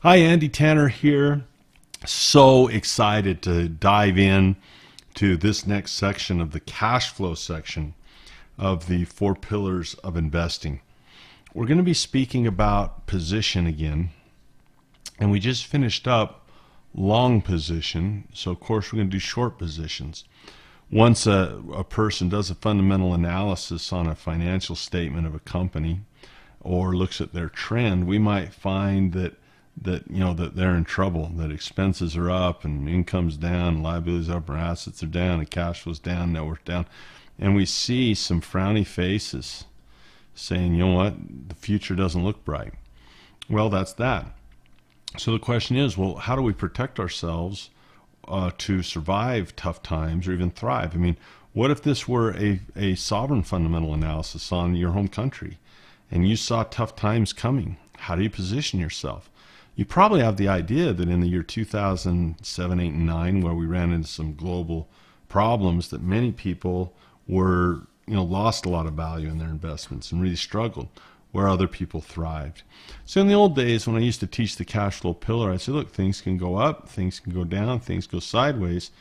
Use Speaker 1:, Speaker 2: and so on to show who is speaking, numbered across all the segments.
Speaker 1: Hi, Andy Tanner here. So excited to dive in to this next section of the cash flow section of the 4 pillars of investing. We're going to be speaking about position again, and we just finished up long position, so of course we're going to do short positions. Once a person does a fundamental analysis on a financial statement of a company or looks at their trend, we might find that they're in trouble, that expenses are up and income's down, liabilities up, or assets are down, and cash flow's down, net worth down. And we see some frowny faces saying, you know what, the future doesn't look bright. Well, that's that. So the question is, well, how do we protect ourselves to survive tough times or even thrive? I mean, what if this were a sovereign fundamental analysis on your home country and you saw tough times coming? How do you position yourself? You probably have the idea that in the year 2007, 8, and 9, where we ran into some global problems, that many people were, lost a lot of value in their investments and really struggled, where other people thrived. So in the old days, when I used to teach the cash flow pillar, I'd say, look, things can go up, things can go down, things go sideways.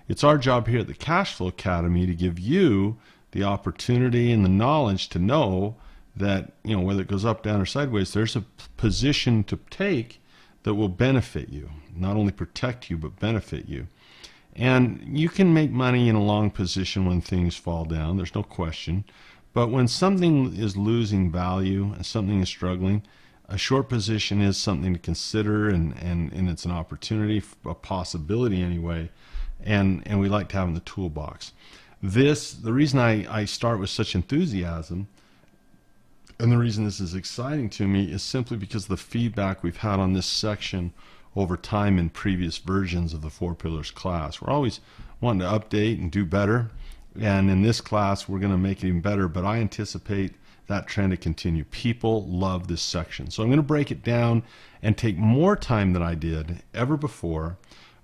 Speaker 1: It's our job here at the Cash Flow Academy to give you the opportunity and the knowledge to know that, whether it goes up, down, or sideways, there's a position to take that will benefit you, not only protect you, but benefit you. And you can make money in a long position when things fall down, there's no question. But when something is losing value and something is struggling, a short position is something to consider, and it's an opportunity, a possibility anyway, and we like to have in the toolbox. The reason I start with such enthusiasm, and the reason this is exciting to me, is simply because of the feedback we've had on this section over time in previous versions of the 4 Pillars class. We're always wanting to update and do better, and in this class we're going to make it even better, but I anticipate that trend to continue. People love this section. So I'm going to break it down and take more time than I did ever before.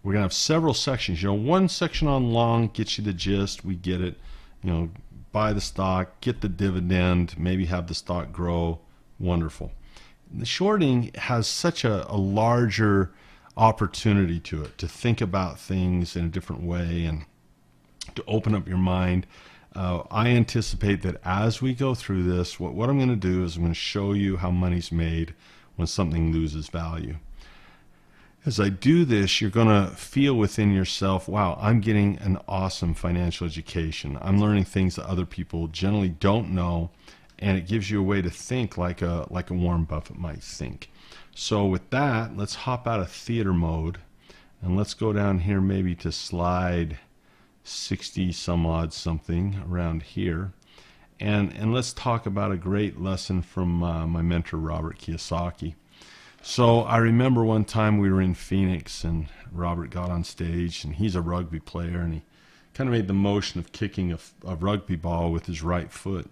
Speaker 1: We're going to have several sections. One section on long gets you the gist, we get it, buy the stock, get the dividend, maybe have the stock grow, wonderful. The shorting has such a larger opportunity to it, to think about things in a different way and to open up your mind. I anticipate that as we go through this, what I'm going to do is I'm going to show you how money's made when something loses value. As I do this, you're going to feel within yourself, wow, I'm getting an awesome financial education. I'm learning things that other people generally don't know, and it gives you a way to think like a Warren Buffett might think. So with that, let's hop out of theater mode, and let's go down here maybe to slide 60 some odd something around here, and let's talk about a great lesson from my mentor Robert Kiyosaki. So I remember one time we were in Phoenix and Robert got on stage, and he's a rugby player, and he kind of made the motion of kicking a rugby ball with his right foot.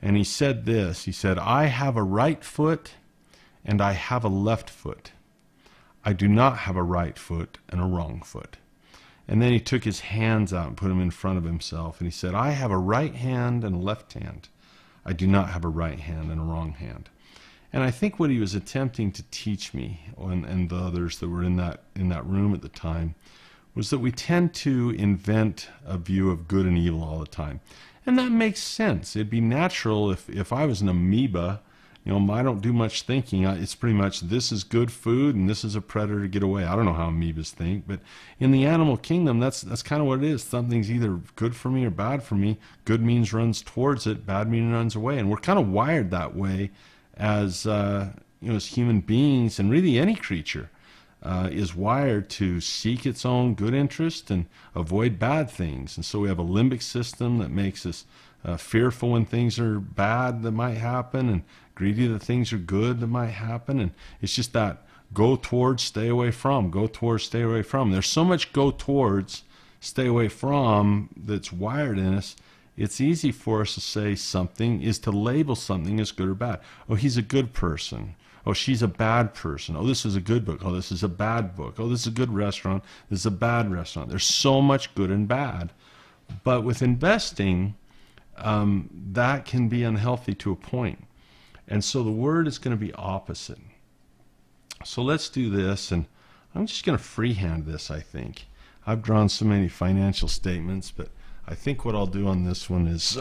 Speaker 1: And he said this, he said, I have a right foot and I have a left foot. I do not have a right foot and a wrong foot. And then he took his hands out and put them in front of himself, and he said, I have a right hand and a left hand. I do not have a right hand and a wrong hand. And I think what he was attempting to teach me and the others that were in that room at the time was that we tend to invent a view of good and evil all the time. And that makes sense. It'd be natural if I was an amoeba, I don't do much thinking. It's pretty much this is good food and this is a predator, get away. I don't know how amoebas think, but in the animal kingdom, that's kind of what it is. Something's either good for me or bad for me. Good means runs towards it, bad means runs away. And we're kind of wired that way as human beings, and really any creature is wired to seek its own good interest and avoid bad things. And so we have a limbic system that makes us fearful when things are bad that might happen, and greedy that things are good that might happen. And it's just that go towards, stay away from, go towards, stay away from. There's so much go towards, stay away from that's wired in us. It's easy for us to say something is to label something as good or bad. Oh, he's a good person. Oh, she's a bad person. Oh, this is a good book. Oh, this is a bad book. Oh, this is a good restaurant. This is a bad restaurant. There's so much good and bad. But with investing, that can be unhealthy to a point. And so the word is going to be opposite. So let's do this, and I'm just going to freehand this, I think. I've drawn so many financial statements, but I think what I'll do on this one is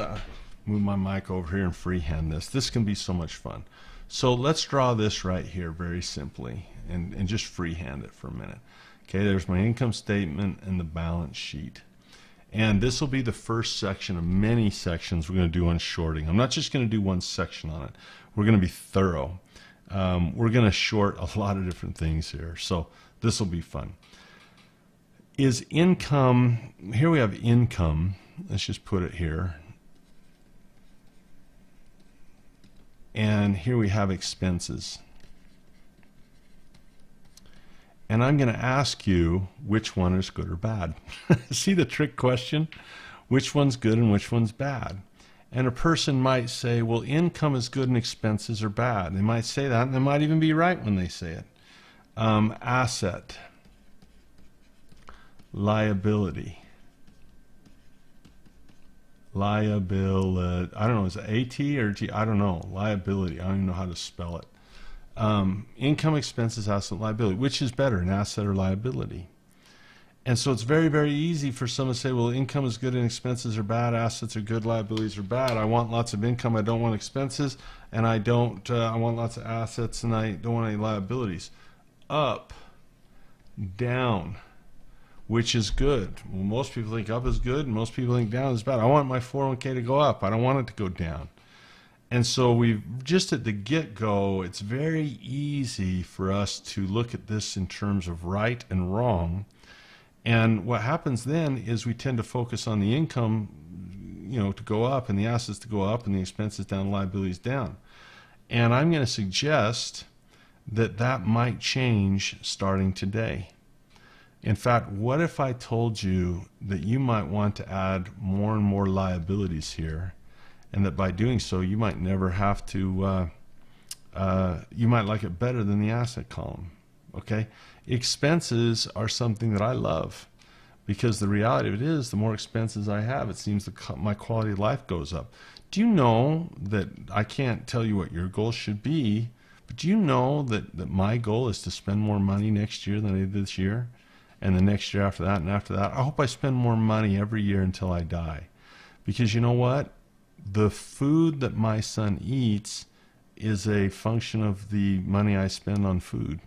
Speaker 1: move my mic over here and freehand this. This can be so much fun. So let's draw this right here very simply and just freehand it for a minute. Okay, there's my income statement and the balance sheet. And this will be the first section of many sections we're going to do on shorting. I'm not just going to do one section on it. We're going to be thorough. We're going to short a lot of different things here. So this will be fun. Is income, here we have income. Let's just put it here. And here we have expenses. And I'm going to ask you which one is good or bad. See the trick question? Which one's good and which one's bad? And a person might say, well, income is good and expenses are bad. They might say that, and they might even be right when they say it. Asset, liability, I don't know, is it A-T or G? I don't know. Liability, I don't even know how to spell it. Income, expenses, asset, liability. Which is better, an asset or liability? And so it's very, very easy for someone to say, well, income is good and expenses are bad, assets are good, liabilities are bad. I want lots of income, I don't want expenses, and I want lots of assets and I don't want any liabilities. Up, down, which is good? Well, most people think up is good and most people think down is bad. I want my 401k to go up, I don't want it to go down. And so we've just at the get-go, it's very easy for us to look at this in terms of right and wrong. And what happens then is we tend to focus on the income, to go up and the assets to go up and the expenses down, liabilities down. And I'm going to suggest that that might change starting today. In fact, what if I told you that you might want to add more and more liabilities here, and that by doing so you might never have to, you might like it better than the asset column, okay? Expenses are something that I love because the reality of it is the more expenses I have, it seems my quality of life goes up. Do you know that I can't tell you what your goal should be, but do you know that my goal is to spend more money next year than I did this year? And the next year after that and after that. I hope I spend more money every year until I die. Because you know what? The food that my son eats is a function of the money I spend on food.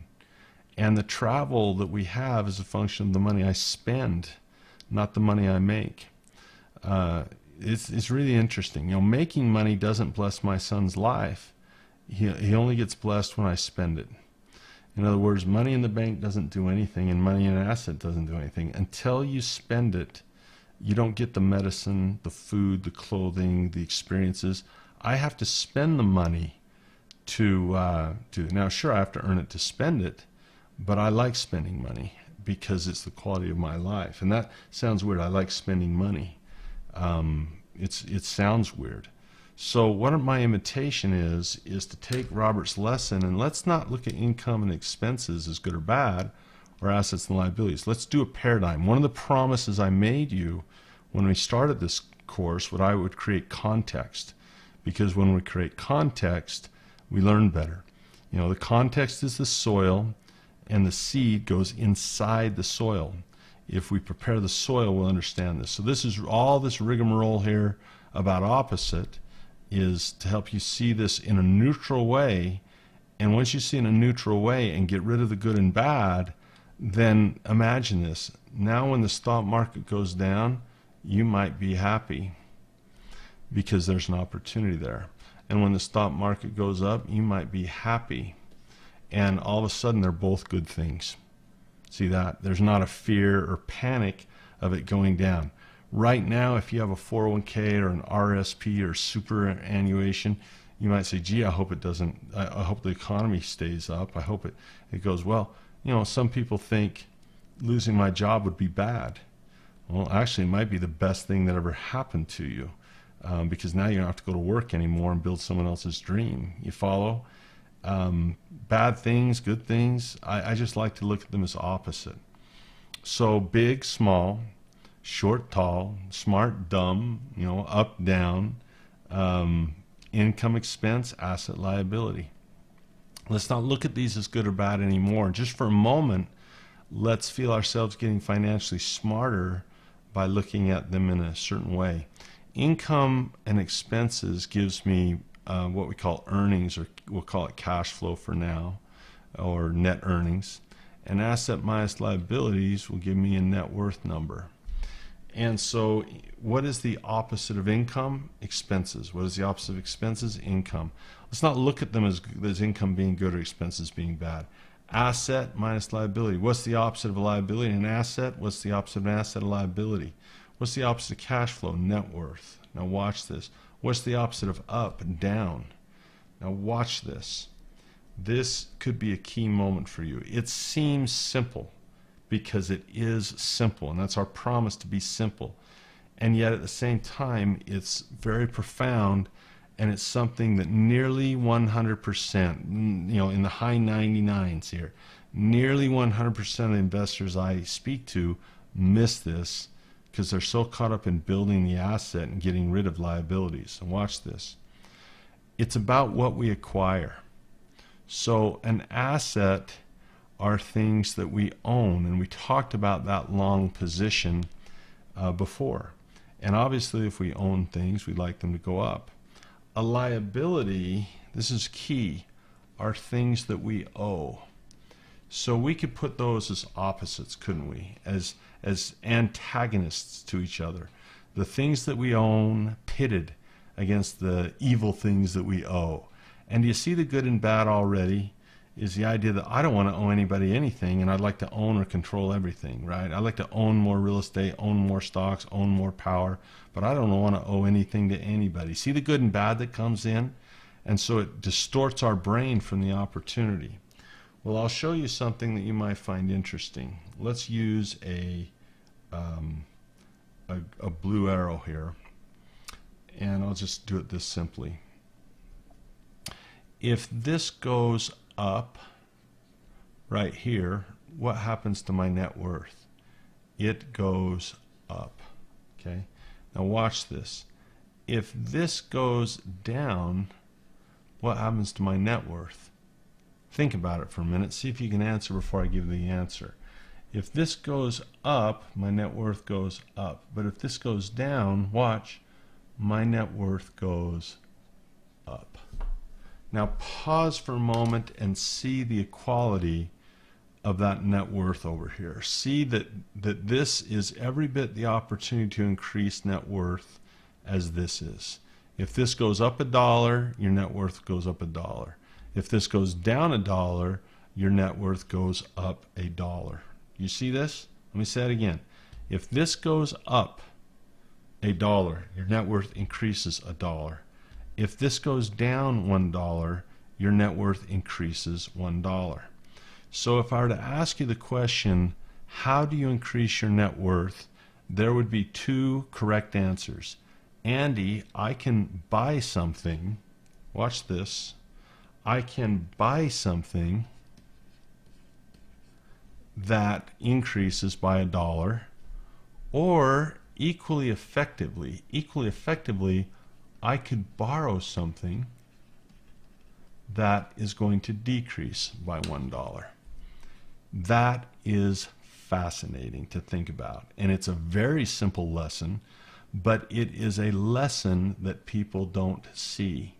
Speaker 1: And the travel that we have is a function of the money I spend, not the money I make. It's really interesting. Making money doesn't bless my son's life. He only gets blessed when I spend it. In other words, money in the bank doesn't do anything, and money in an asset doesn't do anything. Until you spend it, you don't get the medicine, the food, the clothing, the experiences. I have to spend the money to now sure, I have to earn it to spend it, but I like spending money because it's the quality of my life. And that sounds weird. I like spending money. It sounds weird. So what my invitation is to take Robert's lesson, and let's not look at income and expenses as good or bad, or assets and liabilities. Let's do a paradigm. One of the promises I made you when we started this course, I would create context, because when we create context, we learn better. The context is the soil, and the seed goes inside the soil. If we prepare the soil, we'll understand this. So this is all this rigmarole here about opposite is to help you see this in a neutral way. And once you see in a neutral way and get rid of the good and bad, then imagine this. Now when the stock market goes down, you might be happy because there's an opportunity there. And when the stock market goes up, you might be happy. And all of a sudden, they're both good things. See that? There's not a fear or panic of it going down. Right now, if you have a 401k or an RSP or superannuation, you might say, gee, I hope it doesn't, I hope the economy stays up. I hope it goes well. Some people think losing my job would be bad. Well, actually, it might be the best thing that ever happened to you because now you don't have to go to work anymore and build someone else's dream. You follow? Bad things, good things, I just like to look at them as opposite. So big, small, short, tall, smart, dumb, up, down, income, expense, asset, liability. Let's not look at these as good or bad anymore. Just for a moment, let's feel ourselves getting financially smarter by looking at them in a certain way. Income and expenses gives me what we call earnings, or we'll call it cash flow for now, or net earnings. And asset minus liabilities will give me a net worth number. And so what is the opposite of income? Expenses. What is the opposite of expenses? Income. Let's not look at them as income being good or expenses being bad. Asset minus liability. What's the opposite of a liability? An asset. What's the opposite of an asset? A liability. What's the opposite of cash flow? Net worth. Now watch this. What's the opposite of up and down? Now watch this. This could be a key moment for you. It seems simple because it is simple, and that's our promise, to be simple. And yet at the same time, it's very profound, and it's something that nearly 100%, in the high 99s here, nearly 100% of the investors I speak to miss this because they're so caught up in building the asset and getting rid of liabilities. And watch this. It's about what we acquire. So an asset are things that we own, and we talked about that long position before. And obviously if we own things, we'd like them to go up. A liability, this is key, are things that we owe. So we could put those as opposites, couldn't we? As antagonists to each other. The things that we own pitted against the evil things that we owe. And you see the good and bad already is the idea that I don't want to owe anybody anything, and I'd like to own or control everything, right? I'd like to own more real estate, own more stocks, own more power, but I don't want to owe anything to anybody. See the good and bad that comes in? And so it distorts our brain from the opportunity. Well, I'll show you something that you might find interesting. Let's use a blue arrow here, and I'll just do it this simply. If this goes up right here, what happens to my net worth? It goes up. Okay? Now watch this. If this goes down, what happens to my net worth? Think about it for a minute. See if you can answer before I give the answer. If this goes up, my net worth goes up. But if this goes down, watch, my net worth goes up. Now pause for a moment and see the equality of that net worth over here. See that this is every bit the opportunity to increase net worth as this is. If this goes up $1, your net worth goes up $1. If this goes down $1, your net worth goes up $1. You see this? Let me say it again. If this goes up $1, your net worth increases $1. If this goes down $1, your net worth increases $1. So if I were to ask you the question, how do you increase your net worth? There would be two correct answers. Andy, I can buy something. Watch this. I can buy something that increases by $1, or equally effectively, I could borrow something that is going to decrease by $1. That is fascinating to think about. And it's a very simple lesson, but it is a lesson that people don't see.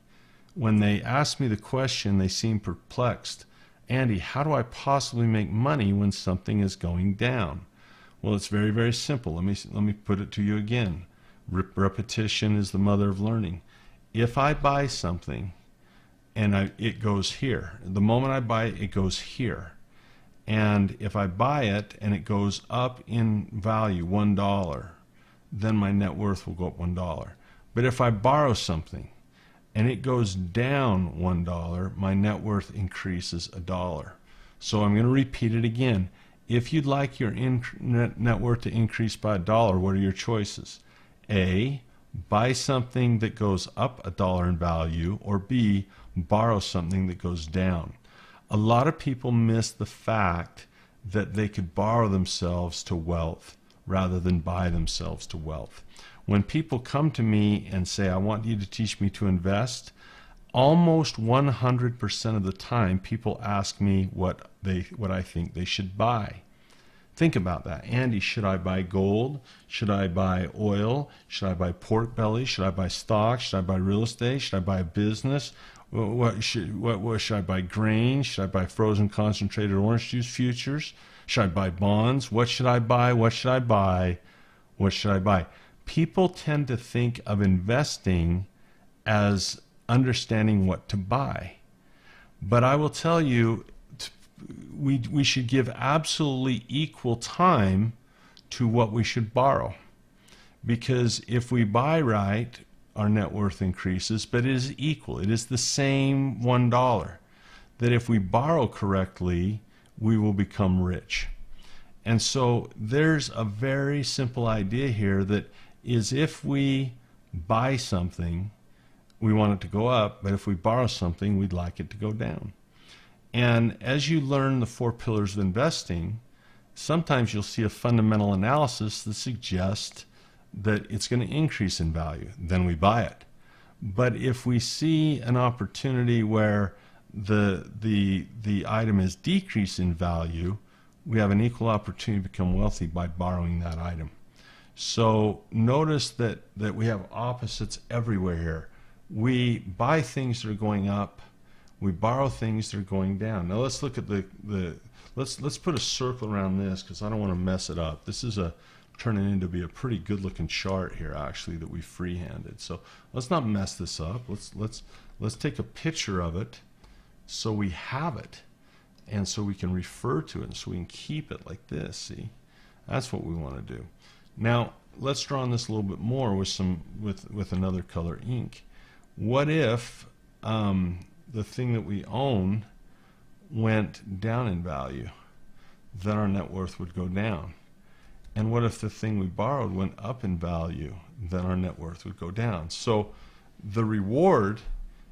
Speaker 1: When they ask me the question, they seem perplexed. Andy, how do I possibly make money when something is going down? Well, it's very, very simple. Let me put it to you again. Repetition is the mother of learning. If I buy something and it goes here, the moment I buy it, it goes here. And if I buy it and it goes up in value $1, then my net worth will go up $1. But if I borrow something and it goes down $1, my net worth increases $1. So I'm going to repeat it again. If you'd like your net worth to increase by $1, what are your choices? A, buy something that goes up $1 in value, or B, borrow something that goes down. A lot of people miss the fact that they could borrow themselves to wealth rather than buy themselves to wealth. When people come to me and say, I want you to teach me to invest, almost 100% of the time, people ask me what I think they should buy. Think about that. Andy, should I buy gold? Should I buy oil? Should I buy pork belly? Should I buy stocks? Should I buy real estate? Should I buy a business? What should I buy? Grain? Should I buy frozen concentrated orange juice futures? Should I buy bonds? What should I buy? What should I buy? What should I buy? People tend to think of investing as understanding what to buy. But I will tell you, we should give absolutely equal time to what we should borrow. Because if we buy right, our net worth increases, but it is equal. It is the same $1. That if we borrow correctly, we will become rich. And so there's a very simple idea here that is if we buy something, we want it to go up, but if we borrow something, we'd like it to go down. And as you learn the 4 pillars of investing, sometimes you'll see a fundamental analysis that suggests that it's going to increase in value. Then we buy it. But if we see an opportunity where the item is decreased in value, we have an equal opportunity to become wealthy by borrowing that item. So notice that we have opposites everywhere here. We buy things that are going up. We borrow things that are going down. Now let's look at let's put a circle around this because I don't want to mess it up. This is turning into be a pretty good looking chart here actually that we freehanded. So let's not mess this up. Let's take a picture of it so we have it and so we can refer to it and so we can keep it like this. See, that's what we want to do. Now let's draw on this a little bit more with another color ink. What if the thing that we own went down in value? Then our net worth would go down. And what if the thing we borrowed went up in value? Then our net worth would go down. So the reward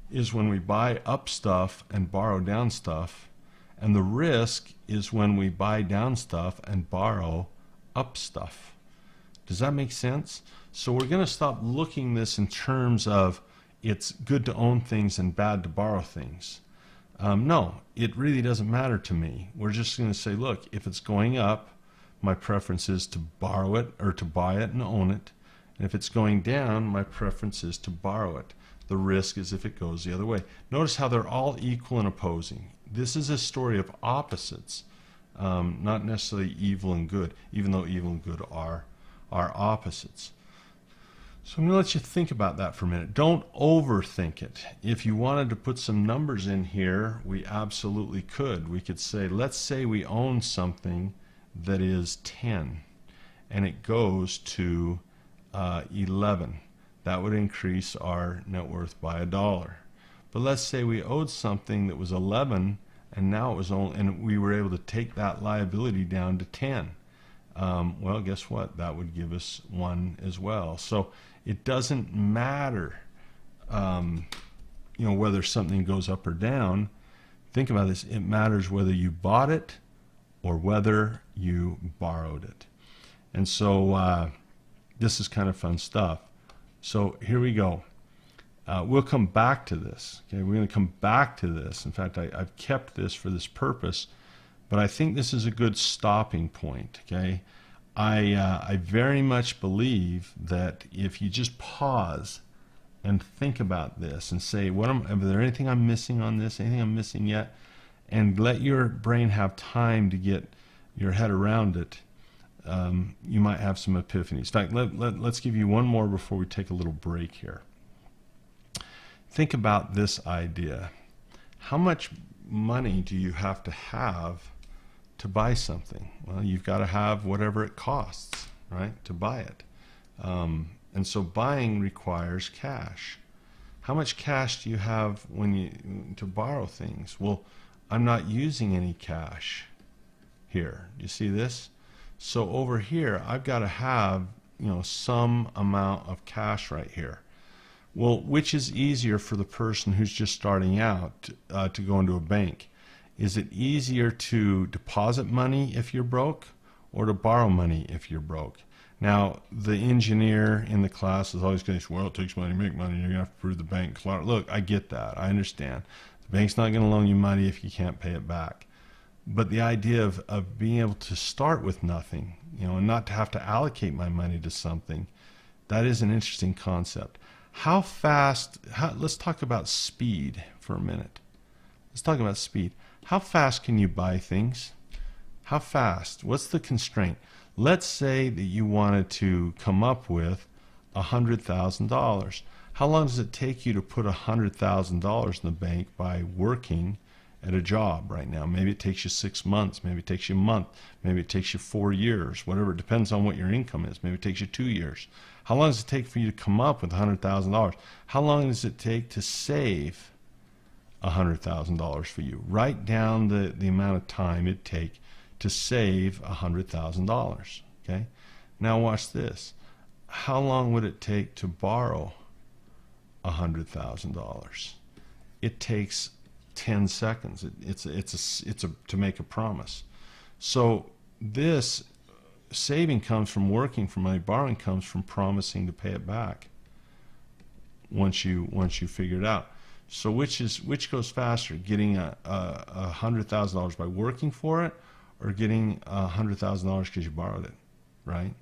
Speaker 1: is when we buy up stuff and borrow down stuff, and the risk is when we buy down stuff and borrow up stuff. Does that make sense? So we're going to stop looking this in terms of it's good to own things and bad to borrow things. No, it really doesn't matter to me. We're just going to say, look, if it's going up, my preference is to borrow it or to buy it and own it. And if it's going down, my preference is to borrow it. The risk is if it goes the other way. Notice how they're all equal and opposing. This is a story of opposites, not necessarily evil and good, even though evil and good are opposites. So I'm going to let you think about that for a minute. Don't overthink it. If you wanted to put some numbers in here, we absolutely could. We could say, let's say we own something that is 10 and it goes to 11. That would increase our net worth by $1. But let's say we owed something that was 11 and now it was only, and we were able to take that liability down to 10. Well, guess what? That would give us 1 as well. So it doesn't matter, whether something goes up or down. Think about this. It matters whether you bought it or whether you borrowed it. And so this is kind of fun stuff. So here we go. We'll come back to this. Okay, we're going to come back to this. In fact, I've kept this for this purpose, but I think this is a good stopping point. Okay, I very much believe that if you just pause and think about this and say, is there anything I'm missing on this? Anything I'm missing yet? And let your brain have time to get your head around it. You might have some epiphanies. In fact, let's give you one more before we take a little break here. Think about this idea. How much money do you have to buy something? Well, you've got to have whatever it costs, right, to buy it. And so buying requires cash. How much cash do you have to borrow things? Well, I'm not using any cash here. You see this? So over here, I've got to have, some amount of cash right here. Well, which is easier for the person who's just starting out to go into a bank? Is it easier to deposit money if you're broke or to borrow money if you're broke? Now, the engineer in the class is always going to say, well, it takes money to make money. You're going to have to prove the bank. Look, I get that. I understand. The bank's not going to loan you money if you can't pay it back. But the idea of being able to start with nothing, and not to have to allocate my money to something, that is an interesting concept. How fast, let's talk about speed for a minute. Let's talk about speed. How fast can you buy things? How fast? What's the constraint? Let's say that you wanted to come up with $100,000. How long does it take you to put $100,000 in the bank by working at a job right now? Maybe it takes you 6 months, maybe it takes you a month, maybe it takes you 4 years, whatever. It depends on what your income is. Maybe it takes you 2 years. How long does it take for you to come up with $100,000? How long does it take to save $100,000 for you? Write down the amount of time it'd take to save $100,000. Okay? Now watch this. How long would it take to borrow $100,000? It takes 10 seconds. It's to make a promise. So this saving comes from working for money. Borrowing comes from promising to pay it back once you figure it out. So which goes faster, getting $100,000 by working for it, or getting $100,000 because you borrowed it, right?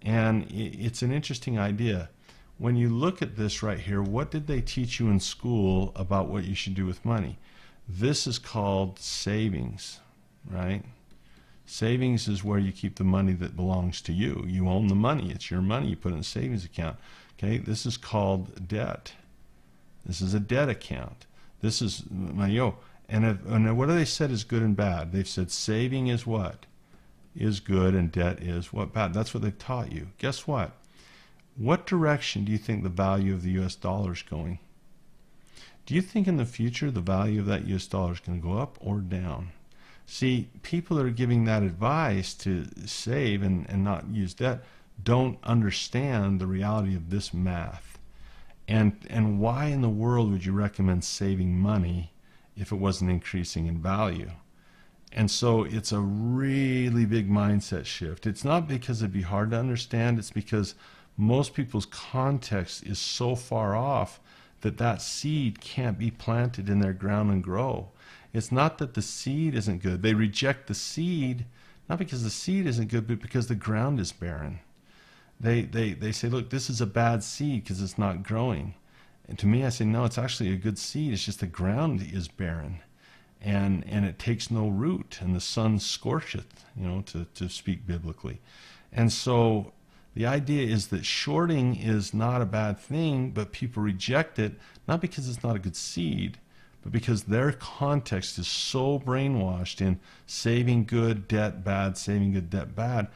Speaker 1: And it's an interesting idea. When you look at this right here, what did they teach you in school about what you should do with money? This is called savings, right? Savings is where you keep the money that belongs to you. You own the money. It's your money. You put it in a savings account. Okay, this is called debt. This is a debt account. This is money. And what do they said is good and bad? They've said saving is what? Is good, and debt is what? Bad. That's what they've taught you. Guess what? What direction do you think the value of the U.S. dollar is going? Do you think in the future the value of that U.S. dollar is going to go up or down? See, people that are giving that advice to save and not use debt don't understand the reality of this math. And why in the world would you recommend saving money if it wasn't increasing in value? And so it's a really big mindset shift. It's not because it'd be hard to understand. It's because most people's context is so far off that seed can't be planted in their ground and grow. It's not that the seed isn't good. They reject the seed, not because the seed isn't good, but because the ground is barren. They say, look, this is a bad seed because it's not growing. And to me, I say, no, it's actually a good seed. It's just the ground is barren. And it takes no root, and the sun scorcheth, to speak biblically. And so the idea is that shorting is not a bad thing, but people reject it, not because it's not a good seed, but because their context is so brainwashed in saving good, debt bad, saving good, debt bad,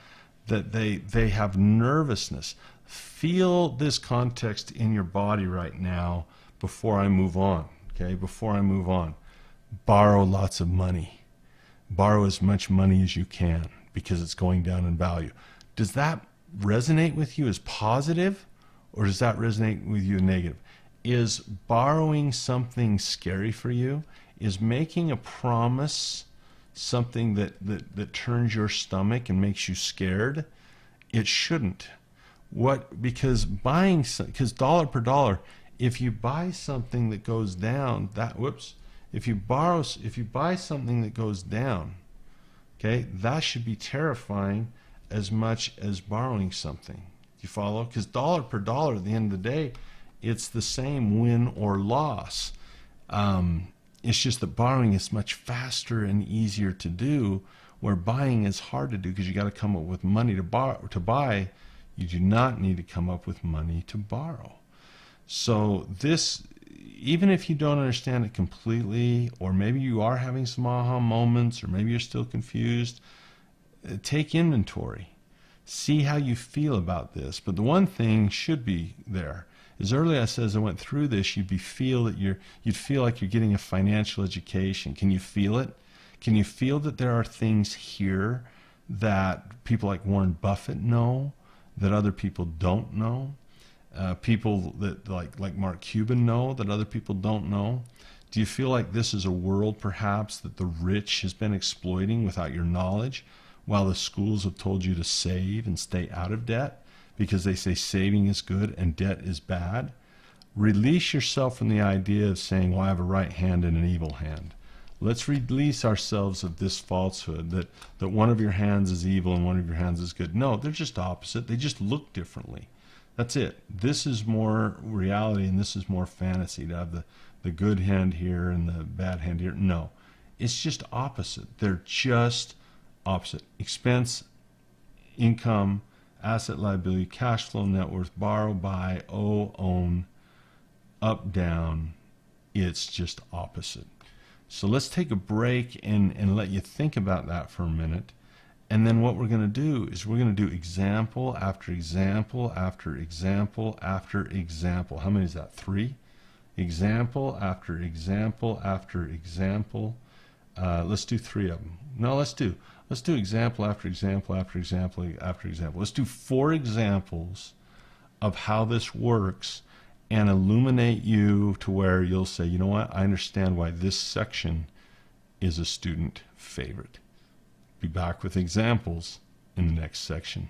Speaker 1: that they have nervousness. Feel this context in your body right now before I move on, okay? Before I move on. Borrow lots of money. Borrow as much money as you can because it's going down in value. Does that resonate with you as positive, or does that resonate with you as negative? Is borrowing something scary for you? Is making a promise something that turns your stomach and makes you scared? It shouldn't. Because dollar per dollar, if you buy something that goes down, if you buy something that goes down, okay, that should be terrifying as much as borrowing something. You follow? Because dollar per dollar, at the end of the day, it's the same win or loss. It's just that borrowing is much faster and easier to do, where buying is hard to do because you got to come up with money to buy. You do not need to come up with money to borrow. So this, even if you don't understand it completely, or maybe you are having some aha moments, or maybe you're still confused, take inventory. See how you feel about this. But the one thing should be there. As early as I went through this, you'd feel like you're getting a financial education. Can you feel it? Can you feel that there are things here that people like Warren Buffett know that other people don't know? People that like Mark Cuban know that other people don't know? Do you feel like this is a world perhaps that the rich has been exploiting without your knowledge? while the schools have told you to save and stay out of debt because they say saving is good and debt is bad. Release yourself from the idea of saying, well, I have a right hand and an evil hand. Let's release ourselves of this falsehood that one of your hands is evil and one of your hands is good. No, they're just opposite. They just look differently. That's it. This is more reality and this is more fantasy, to have the good hand here and the bad hand here. No, it's just opposite. They're just opposite. Expense, income, asset, liability, cash flow, net worth, borrow, buy, owe, own, up, down. It's just opposite. So let's take a break and let you think about that for a minute. And then what we're going to do is we're going to do example after example after example after example. How many is that? 3? Example after example after example. Let's do 3 of them. No, let's do example after example after example after example. Let's do 4 examples of how this works and illuminate you to where you'll say, you know what, I understand why this section is a student favorite. Be back with examples in the next section.